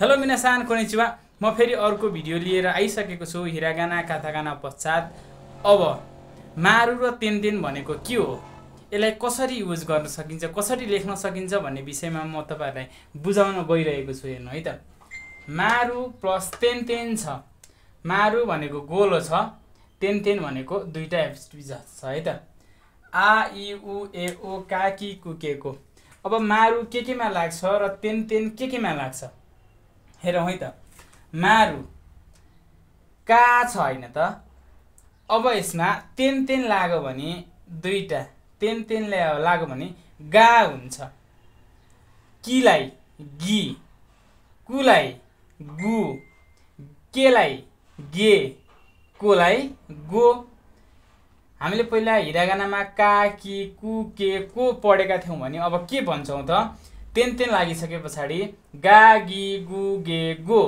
Hello मिनासान konnichiwa म फेरि अर्को भिडियो लिएर आइसकेको छु हिरागाना कातागाना पश्चात। अब मारु र तेनतेन भनेको के हो, यसलाई कसरी युज गर्न सकिन्छ, कसरी लेख्न सकिन्छ भन्ने विषयमा म तपाईहरुलाई बुझाउन गइरहेको छु। हेर्नु है त, मारु प्लस तेनतेन छ। मारु भनेको गोलो छ, तेनतेन भनेको दुईटा एफिज छ है त। आ इ उ ए ओ का कि कु के को। अब मारु केमा लाग्छ र तेनतेन केमा लाग्छ हेरौँ है त। मारु का छ हैन त। अब यसमा तेनतेन लाग्यो भने दुईटा तेनतेन लाग्यो भने गा हुन्छ। किलाई गी, कुलाई गु, केलाई गे, कोलाई गो। हामीले पहिला हिरागानामा का कि कु के को पढेका थियौं भने अब के भन्छौं त, तेनतेन लागिसके पछाडी गा गी गु गे गो।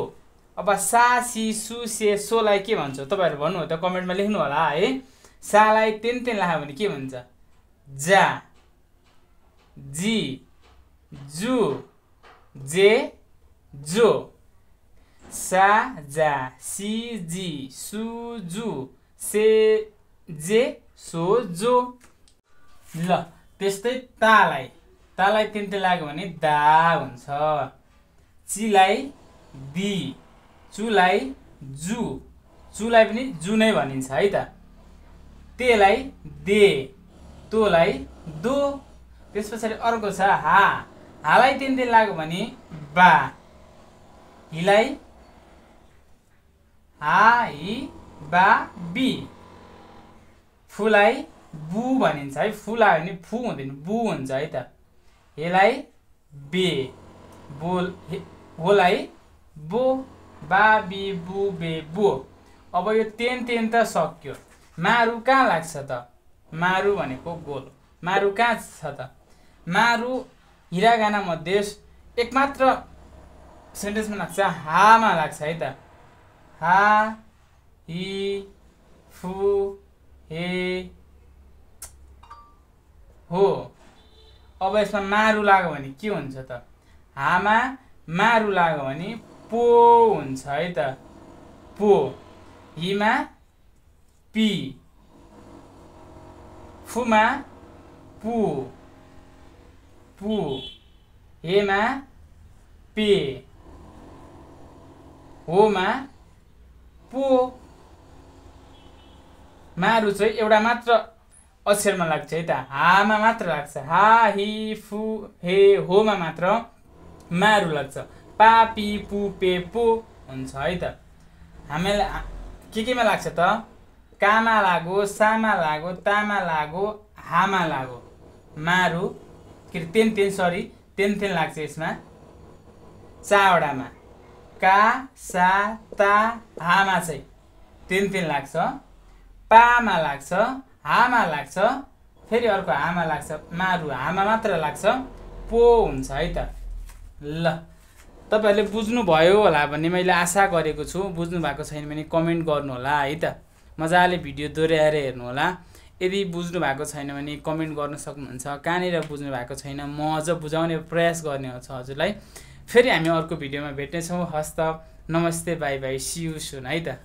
अब सा सी सु से सोलाई के भन्छौ तपाईहरु भन्नु हो त, कमेन्टमा लेख्नु होला है। सालाई तेनतेन लाग्यो भने के भन्छ? जा, जी, जु, जे, जो। सा जा सी जी सु जु से जे सो जो। ल त्यस्तै तालाई तेनतेन लाग्यो भने दा हुन्छ। चिलाई दी, चुलाई जु, चुलाई पनि जु नै भनिन्छ है त। तेलाई दे, तोलाई दो। त्यसपछि अर्को छ हा, हालाई तेनतेन लाग्यो भने बा। हिलाई हा हि बा बी। फुलाई बु भनिन्छ है, फु लाग्यो भने फु हुँदैन बु हुन्छ है त। हेलाई बे, बोल होलाई बो, बा बी बु बे बो। अब यो तेनतेन त सक्यो। मारु कहाँ लाग्छ त? मारु भनेको गोलो। मारु कहाँ छ त? मारु हिरागाना मध्ये एकमात्र सेन्टेन्समा लाग्छ, हामा लाग्छ है त। हा हि फु हे हो। अब यसमा मारु लाग्यो भने के हुन्छ त? हामा मारु लाग्यो भने पो हुन्छ है त। पो। हिमा पी, फुमा पु, पु। हेमा पे, होमा पो। मारु चाहिँ एउटा मात्र अक्षरमा लाग्छ है त, हामा मात्र लाग्छ। हा हि फु हे होमा मात्र मारु लाग्छ। पा पी पु पे पो हुन्छ है त। हामीलाई केमा लाग्छ त? कामा लाग्यो, सामा लाग्यो, तामा लाग्यो, हामा लाग्यो। मारु के अरे तेनतेन लाग्छ यसमा चारवटामा। का सा ता हामा चाहिँ तेनतेन लाग्छ। पामा लाग्छ, हामा लाग्छ, फेरि अर्को हामा लाग्छ। मारु हामा मात्र लाग्छ, पो हुन्छ है त। ल तपाईहरुले बुझ्नु भयो होला भन्ने मैले आशा गरेको छु। बुझ्नु भएको छैन भने कमेन्ट गर्नु होला है त। मजाले भिडियो दोहोर्याएर हेर्नु होला। यदि बुझ्नु भएको छैन भने कमेन्ट गर्न सक्नुहुन्छ। कहाँनिर बुझ्नु भएको छैन म अझ बुझाउने प्रयास गर्ने छु हजुरलाई। फेरि हामी अर्को भिडियोमा भेट्नेछौँ। हस्त नमस्ते, bye bye, see you soon है त।